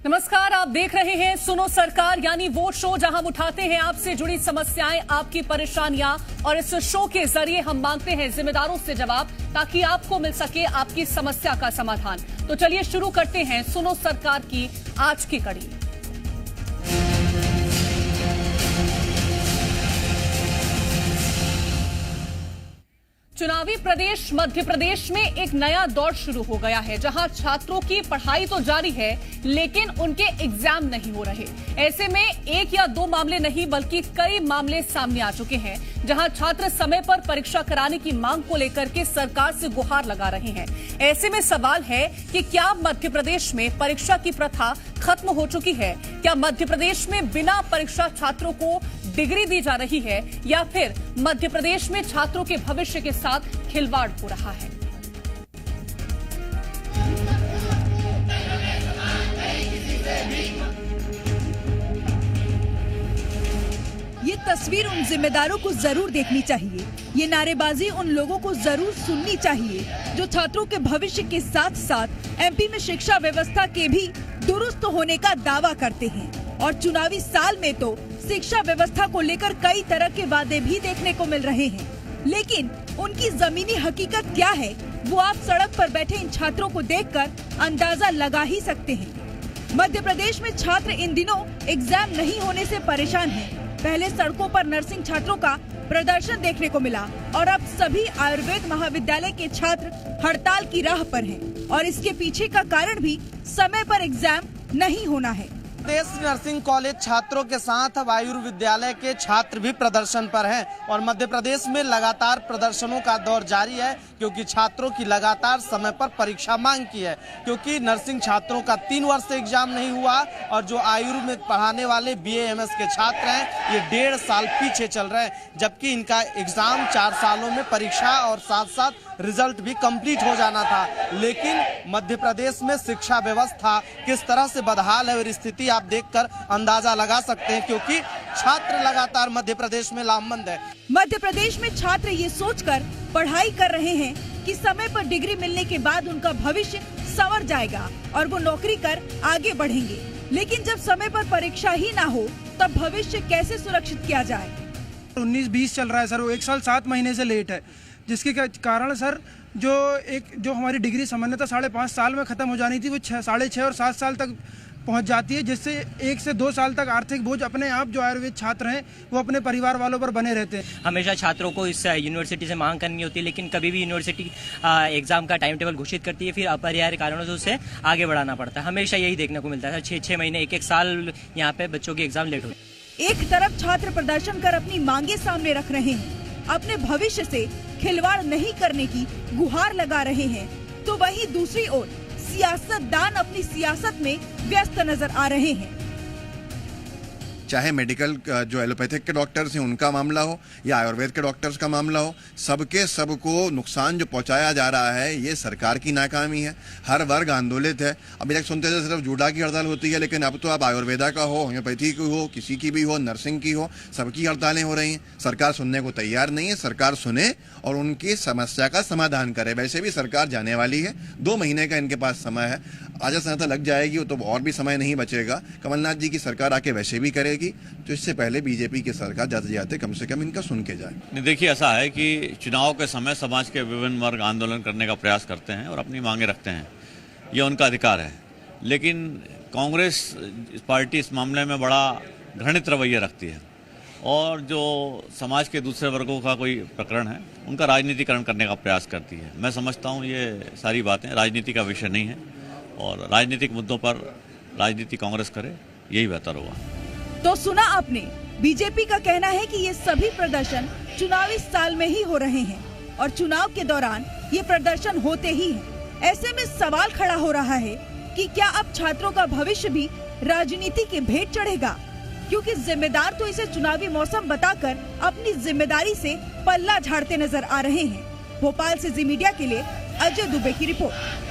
नमस्कार, आप देख रहे हैं सुनो सरकार यानी वो शो जहां हम उठाते हैं आपसे जुड़ी समस्याएं, आपकी परेशानियां और इस शो के जरिए हम मांगते हैं जिम्मेदारों से जवाब ताकि आपको मिल सके आपकी समस्या का समाधान। तो चलिए शुरू करते हैं सुनो सरकार की आज की कड़ी। चुनावी प्रदेश मध्य प्रदेश में एक नया दौर शुरू हो गया है, जहां छात्रों की पढ़ाई तो जारी है लेकिन उनके एग्जाम नहीं हो रहे। ऐसे में एक या दो मामले नहीं बल्कि कई मामले सामने आ चुके हैं, जहां छात्र समय पर परीक्षा कराने की मांग को लेकर के सरकार से गुहार लगा रहे हैं। ऐसे में सवाल है कि क्या मध्य प्रदेश में परीक्षा की प्रथा खत्म हो चुकी है? क्या मध्य प्रदेश में बिना परीक्षा छात्रों को डिग्री दी जा रही है या फिर मध्य प्रदेश में छात्रों के भविष्य के साथ खिलवाड़ हो रहा है? ये तस्वीर उन जिम्मेदारों को जरूर देखनी चाहिए। ये नारेबाजी उन लोगों को जरूर सुननी चाहिए जो छात्रों के भविष्य के साथ साथ एमपी में शिक्षा व्यवस्था के भी दुरुस्त होने का दावा करते हैं। और चुनावी साल में तो शिक्षा व्यवस्था को लेकर कई तरह के वादे भी देखने को मिल रहे हैं, लेकिन उनकी जमीनी हकीकत क्या है वो आप सड़क पर बैठे इन छात्रों को देखकर अंदाजा लगा ही सकते हैं। मध्य प्रदेश में छात्र इन दिनों एग्जाम नहीं होने से परेशान हैं। पहले सड़कों पर नर्सिंग छात्रों का प्रदर्शन देखने को मिला और अब सभी आयुर्वेद महाविद्यालय के छात्र हड़ताल की राह पर हैं। और इसके पीछे का कारण भी समय पर एग्जाम नहीं होना है। प्रदेश नर्सिंग कॉलेज छात्रों के साथ अब आयुर्विद्यालय के छात्र भी प्रदर्शन पर हैं और मध्य प्रदेश में लगातार प्रदर्शनों का दौर जारी है, क्योंकि छात्रों की लगातार समय पर परीक्षा मांग की है। क्योंकि नर्सिंग छात्रों का 3 वर्ष से एग्जाम नहीं हुआ और जो आयुर्वेद पढ़ाने वाले BAMS के छात्र हैं ये 1.5 साल पीछे चल रहे हैं, जबकि इनका एग्जाम 4 सालों में परीक्षा और साथ साथ रिजल्ट भी कंप्लीट हो जाना था। लेकिन मध्य प्रदेश में शिक्षा व्यवस्था किस तरह से बदहाल है और स्थिति आप देखकर अंदाजा लगा सकते हैं, क्योंकि छात्र लगातार मध्य प्रदेश में लामबंद है। मध्य प्रदेश में छात्र ये सोचकर पढ़ाई कर रहे हैं कि समय पर डिग्री मिलने के बाद उनका भविष्य संवर जाएगा और वो नौकरी कर आगे बढ़ेंगे। लेकिन जब समय पर परीक्षा ही ना हो तब भविष्य कैसे सुरक्षित किया जाए? 19-20 चल रहा है सर, वो 1 साल 7 महीने से लेट है, जिसके कारण सर जो हमारी डिग्री सामान्यतः 5.5 साल में खत्म हो जानी थी वो 6.5 और 7 साल तक पहुंच जाती है, जिससे 1 से 2 साल तक आर्थिक बोझ अपने आप जो आयुर्वेद छात्र हैं वो अपने परिवार वालों पर बने रहते हैं। हमेशा छात्रों को इस यूनिवर्सिटी से मांग करनी होती है, लेकिन कभी भी यूनिवर्सिटी एग्जाम का टाइम टेबल घोषित करती है, फिर अपरिहार्य कारणों से उसे आगे बढ़ाना पड़ता है। हमेशा यही देखने को मिलता है, 6-6 महीने 1-1 साल यहाँ पे बच्चों की एग्जाम लेट हुई। एक तरफ छात्र प्रदर्शन कर अपनी मांगे सामने रख रहे हैं, अपने भविष्य से खिलवाड़ नहीं करने की गुहार लगा रहे हैं, तो वहीं दूसरी ओर सियासतदान अपनी सियासत में व्यस्त नजर आ रहे हैं। चाहे मेडिकल जो एलोपैथिक के डॉक्टर्स हैं उनका मामला हो या आयुर्वेद के डॉक्टर्स का मामला हो, सबको नुकसान जो पहुंचाया जा रहा है ये सरकार की नाकामी है। हर वर्ग आंदोलित है। अभी तक सुनते थे सिर्फ जूडा की हड़ताल होती है, लेकिन अब तो अब आयुर्वेदा का हो, होम्योपैथी की हो, किसी की भी हो, नर्सिंग की हो, सबकी हड़तालें हो रही हैं। सरकार सुनने को तैयार नहीं है। सरकार सुने और उनकी समस्या का समाधान करे। वैसे भी सरकार जाने वाली है, 2 महीने का इनके पास समय है। आजा संहिता लग जाएगी तो और भी समय नहीं बचेगा। कमलनाथ जी की सरकार आके वैसे भी करेगी, तो इससे पहले बीजेपी की सरकार जाते जाते कम से कम इनका सुन के जाए। देखिए, ऐसा है कि चुनाव के समय समाज के विभिन्न वर्ग आंदोलन करने का प्रयास करते हैं और अपनी मांगे रखते हैं, ये उनका अधिकार है। लेकिन कांग्रेस पार्टी इस मामले में बड़ा घृणित रवैया रखती है और जो समाज के दूसरे वर्गों का कोई प्रकरण है उनका राजनीतिकरण करने का प्रयास करती है। मैं समझता हूँ ये सारी बातें राजनीति का विषय नहीं है और राजनीतिक मुद्दों पर राजनीति कांग्रेस करे, यही बेहतर होगा। तो सुना आपने, बीजेपी का कहना है कि ये सभी प्रदर्शन चुनावी साल में ही हो रहे हैं और चुनाव के दौरान ये प्रदर्शन होते ही हैं। ऐसे में सवाल खड़ा हो रहा है कि क्या अब छात्रों का भविष्य भी राजनीति के भेंट चढ़ेगा? क्योंकि जिम्मेदार तो इसे चुनावी मौसम बताकर अपनी जिम्मेदारी से पल्ला झाड़ते नजर आ रहे हैं। भोपाल से जी मीडिया के लिए अजय दुबे की रिपोर्ट।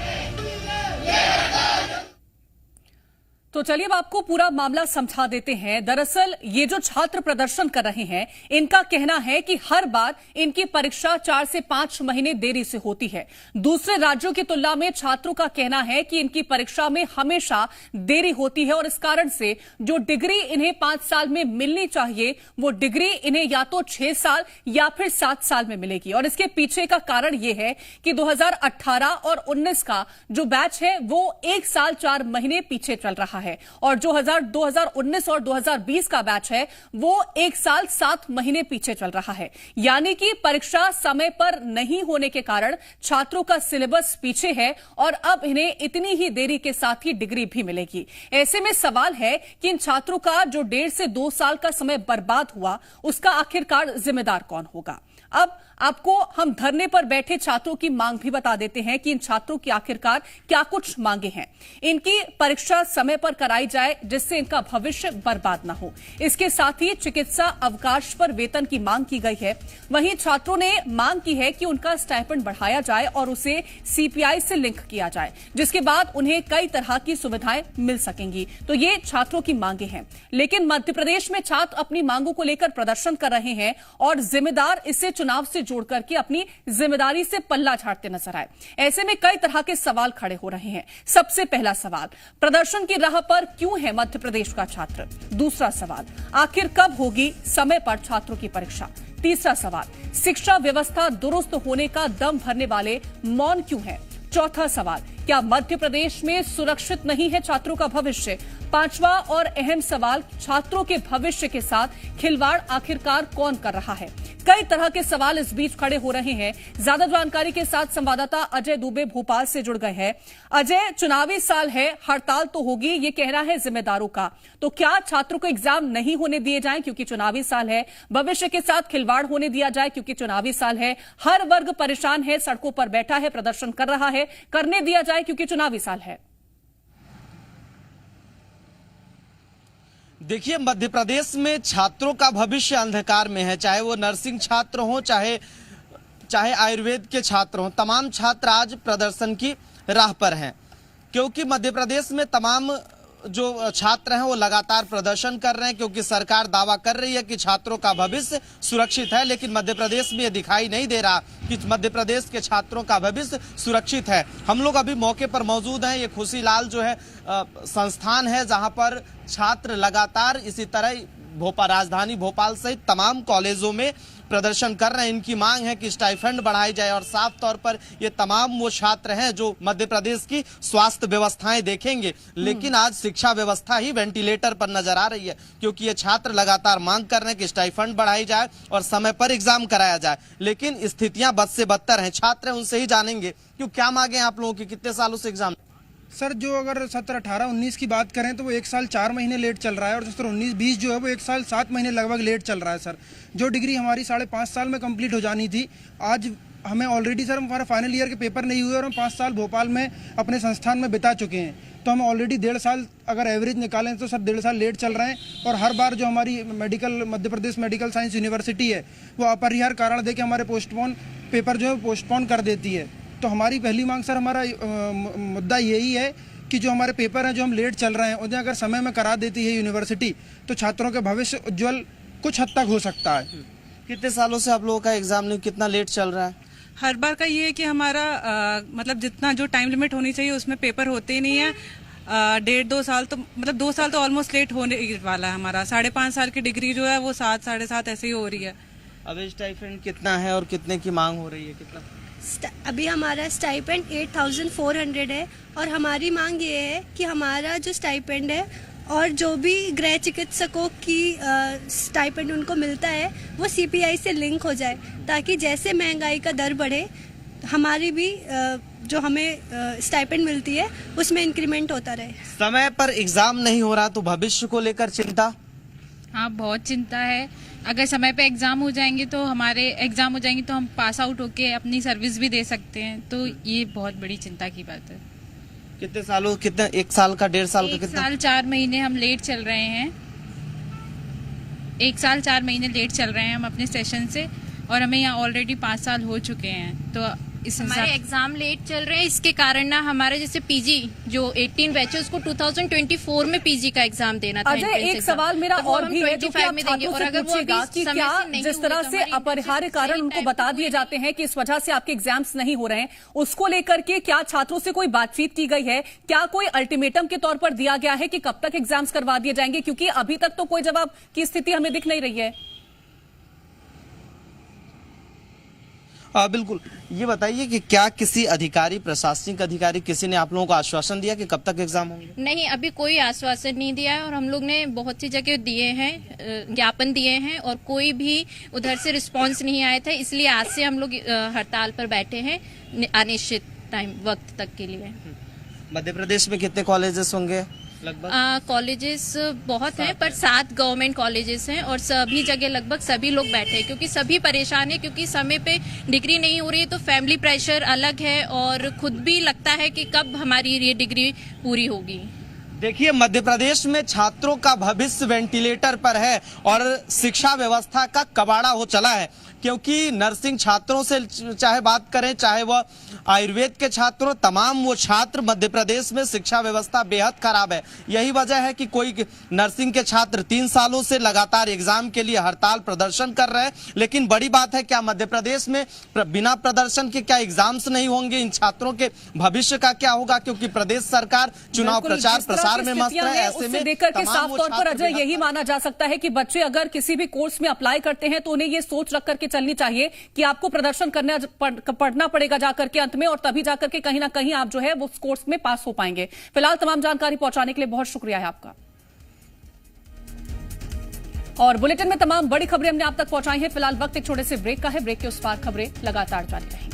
तो चलिए अब आपको पूरा मामला समझा देते हैं। दरअसल ये जो छात्र प्रदर्शन कर रहे हैं, इनका कहना है कि हर बार इनकी परीक्षा 4 से 5 महीने देरी से होती है। दूसरे राज्यों की तुलना में छात्रों का कहना है कि इनकी परीक्षा में हमेशा देरी होती है और इस कारण से जो डिग्री इन्हें 5 साल में मिलनी चाहिए, वो डिग्री इन्हें या तो 6 साल या फिर 7 साल में मिलेगी। और इसके पीछे का कारण ये है कि 2018 और 19 का जो बैच है वो 1 साल 4 महीने पीछे चल रहा है और जो 2019 और 2020 का बैच है वो 1 साल 7 महीने पीछे चल रहा है। यानी कि परीक्षा समय पर नहीं होने के कारण छात्रों का सिलेबस पीछे है और अब इन्हें इतनी ही देरी के साथ ही डिग्री भी मिलेगी। ऐसे में सवाल है कि इन छात्रों का जो 1.5 से 2 साल का समय बर्बाद हुआ, उसका आखिरकार जिम्मेदार कौन होगा? अब आपको हम धरने पर बैठे छात्रों की मांग भी बता देते हैं कि इन छात्रों की आखिरकार क्या कुछ मांगे हैं। इनकी परीक्षा समय पर कराई जाए जिससे इनका भविष्य बर्बाद न हो। इसके साथ ही चिकित्सा अवकाश पर वेतन की मांग की गई है। वहीं छात्रों ने मांग की है कि उनका स्टाइपेंड बढ़ाया जाए और उसे सीपीआई से लिंक किया जाए, जिसके बाद उन्हें कई तरह की सुविधाएं मिल सकेंगी। तो ये छात्रों की मांगे हैं। लेकिन मध्य प्रदेश में छात्र अपनी मांगों को लेकर प्रदर्शन कर रहे हैं और जिम्मेदार इसे चुनाव से जोड़ करके अपनी जिम्मेदारी से पल्ला झाड़ते नजर आए। ऐसे में कई तरह के सवाल खड़े हो रहे हैं। सबसे पहला सवाल, प्रदर्शन की राह पर क्यों है मध्य प्रदेश का छात्र? दूसरा सवाल, आखिर कब होगी समय पर छात्रों की परीक्षा? तीसरा सवाल, शिक्षा व्यवस्था दुरुस्त होने का दम भरने वाले मौन क्यों है? चौथा सवाल, क्या मध्य प्रदेश में सुरक्षित नहीं है छात्रों का भविष्य? पांचवा और अहम सवाल, छात्रों के भविष्य के साथ खिलवाड़ आखिरकार कौन कर रहा है? कई तरह के सवाल इस बीच खड़े हो रहे हैं। ज्यादा जानकारी के साथ संवाददाता अजय दुबे भोपाल से जुड़ गए हैं। अजय, चुनावी साल है, हड़ताल तो होगी, ये कहना है जिम्मेदारों का, तो क्या छात्रों को एग्जाम नहीं होने दिए जाएं क्योंकि चुनावी साल है? भविष्य के साथ खिलवाड़ होने दिया जाए क्योंकि चुनावी साल है? हर वर्ग परेशान है, सड़कों पर बैठा है, प्रदर्शन कर रहा है, करने दिया जाए क्योंकि चुनावी साल है? देखिए, मध्य प्रदेश में छात्रों का भविष्य अंधकार में है। चाहे वो नर्सिंग छात्र हों, चाहे आयुर्वेद के छात्र हों, तमाम छात्र आज प्रदर्शन की राह पर हैं, क्योंकि मध्य प्रदेश में तमाम जो छात्र हैं वो लगातार प्रदर्शन कर रहे हैं, क्योंकि सरकार दावा कर रही है कि छात्रों का भविष्य सुरक्षित है। लेकिन मध्य प्रदेश में ये दिखाई नहीं दे रहा कि मध्य प्रदेश के छात्रों का भविष्य सुरक्षित है। हम लोग अभी मौके पर मौजूद हैं। ये खुशीलाल जो है संस्थान है जहां पर छात्र लगातार इसी तरह राजधानी भोपाल सहित तमाम कॉलेजों में प्रदर्शन कर रहे हैं। इनकी मांग है कि स्टाइफंड बढ़ाई जाए और साफ तौर पर ये तमाम वो छात्र हैं जो मध्य प्रदेश की स्वास्थ्य व्यवस्थाएं देखेंगे। लेकिन आज शिक्षा व्यवस्था ही वेंटिलेटर पर नजर आ रही है, क्योंकि ये छात्र लगातार मांग कर रहे हैं कि स्टाइफंड बढ़ाई जाए और समय पर एग्जाम कराया जाए। लेकिन स्थितियां बद से बदतर हैं। छात्र हैं, उनसे ही जानेंगे क्यों, क्या मांगे आप लोगों की, कितने सालों से एग्जाम? सर, जो अगर 17, 18, 19 की बात करें तो वो 1 साल 4 महीने लेट चल रहा है और 19, 20 जो है वो 1 साल 7 महीने लगभग लेट चल रहा है। सर, जो डिग्री हमारी 5.5 साल में कंप्लीट हो जानी थी, आज हमें ऑलरेडी सर हमारा फाइनल ईयर के पेपर नहीं हुए और हम 5 साल भोपाल में अपने संस्थान में बिता चुके हैं। तो हम ऑलरेडी 1.5 साल अगर एवरेज निकालें तो सर 1.5 साल लेट चल रहे हैं। और हर बार जो हमारी Madhya Pradesh medical science university है वो अपरिहार्य कारण दे के हमारे पेपर जो है पोस्टपोन कर देती है। तो हमारी पहली मांग सर, हमारा मुद्दा यही है कि जो हमारे पेपर हैं जो हम लेट चल रहे हैं, उन्हें अगर समय में करा देती है यूनिवर्सिटी तो छात्रों का भविष्य उज्जवल कुछ हद तक हो सकता है। कितने सालों से आप लोगों का एग्जाम नहीं, कितना लेट चल रहा है? हर बार का ये है कि हमारा मतलब जितना जो टाइम लिमिट होनी चाहिए उसमें पेपर होते ही नहीं है। 1.5-2 साल तो मतलब 2 साल तो ऑलमोस्ट लेट होने वाला है हमारा। 5.5 साल की डिग्री जो है वो 7, 7.5 ऐसे ही हो रही है। अब स्टाइपेंड कितना है और कितने की मांग हो रही है? कितना? अभी हमारा स्टाइपेंड 8,400 है और हमारी मांग ये है कि हमारा जो स्टाइपेंड है और जो भी गृह चिकित्सकों की स्टाइपेंड उनको मिलता है वो सीपीआई से लिंक हो जाए, ताकि जैसे महंगाई का दर बढ़े हमारी भी जो हमें स्टाइपेंड मिलती है उसमें इंक्रीमेंट होता रहे। समय पर एग्जाम नहीं हो रहा तो भविष्य को लेकर चिंता? हाँ, बहुत चिंता है। अगर समय पे एग्जाम हो जाएंगे तो हम पास आउट होके अपनी सर्विस भी दे सकते हैं, तो ये बहुत बड़ी चिंता की बात है। कितने 1 साल का, 1.5 साल का, कितना? 1 साल 4 महीने हम लेट चल रहे हैं। 1 साल 4 महीने लेट चल रहे हैं हम अपने सेशन से, और हमें यहाँ ऑलरेडी 5 साल हो चुके हैं। तो इस हमारे हिसाब एग्जाम लेट चल रहे हैं, इसके कारण ना हमारे जैसे पीजी जो 18 बैच है उसको 2024 में पीजी का एग्जाम देना था। अजय, एक सवाल मेरा और भी है जो कि आप छात्रों से पूछिएगा कि क्या जिस तरह से अपरिहार्य कारण उनको बता दिए जाते हैं कि इस वजह से आपके एग्जाम्स नहीं हो रहे हैं, उसको लेकर के क्या छात्रों से कोई बातचीत की गई है? क्या कोई अल्टीमेटम के तौर पर दिया गया है कि कब तक एग्जाम्स करवा दिए जाएंगे? क्योंकि अभी तक तो कोई जवाब की स्थिति हमें दिख नहीं रही है। बिल्कुल, ये बताइए कि क्या किसी अधिकारी, प्रशासनिक अधिकारी, किसी ने आप लोगों को आश्वासन दिया कि कब तक एग्जाम होंगे? नहीं, अभी कोई आश्वासन नहीं दिया है और हम लोग ने बहुत सी जगह दिए हैं, ज्ञापन दिए हैं और कोई भी उधर से रिस्पांस नहीं आया था। इसलिए आज से हम लोग हड़ताल पर बैठे हैं अनिश्चित टाइम वक्त तक के लिए। मध्य प्रदेश में कितने कॉलेजेस होंगे लगभग? कॉलेजेस बहुत हैं, पर 7 गवर्नमेंट कॉलेजेस हैं और सभी जगह लगभग सभी लोग बैठे हैं क्योंकि सभी परेशान है, क्योंकि समय पे डिग्री नहीं हो रही है तो फैमिली प्रेशर अलग है और खुद भी लगता है कि कब हमारी ये डिग्री पूरी होगी। देखिए, मध्य प्रदेश में छात्रों का भविष्य वेंटिलेटर पर है और शिक्षा व्यवस्था का कबाड़ा हो चला है, क्योंकि नर्सिंग छात्रों से चाहे बात करें, चाहे वह आयुर्वेद के छात्रों, तमाम वो छात्र, मध्य प्रदेश में शिक्षा व्यवस्था बेहद खराब है। यही वजह है कि कोई नर्सिंग के छात्र 3 सालों से लगातार एग्जाम के लिए हड़ताल प्रदर्शन कर रहे हैं। लेकिन बड़ी बात है, क्या मध्य प्रदेश में बिना प्रदर्शन के क्या एग्जाम्स नहीं होंगे? इन छात्रों के भविष्य का क्या होगा? क्योंकि प्रदेश सरकार चुनाव प्रचार प्रसार में मस्त है। ऐसे में देखकर के साफ तौर पर अजय यही माना जा सकता है कि बच्चे अगर किसी भी कोर्स में अप्लाई करते हैं तो उन्हें ये सोच रख करके चलनी चाहिए कि आपको प्रदर्शन पढ़ना पड़ेगा जाकर के अंत में, और तभी जाकर के कहीं ना कहीं आप जो है वो कोर्स में पास हो पाएंगे। फिलहाल तमाम जानकारी पहुंचाने के लिए बहुत शुक्रिया है आपका। और बुलेटिन में तमाम बड़ी खबरें हमने आप तक पहुंचाई हैं। फिलहाल वक्त एक छोटे से ब्रेक का है। ब्रेक के उस पार खबरें लगातार जारी रहेंगी।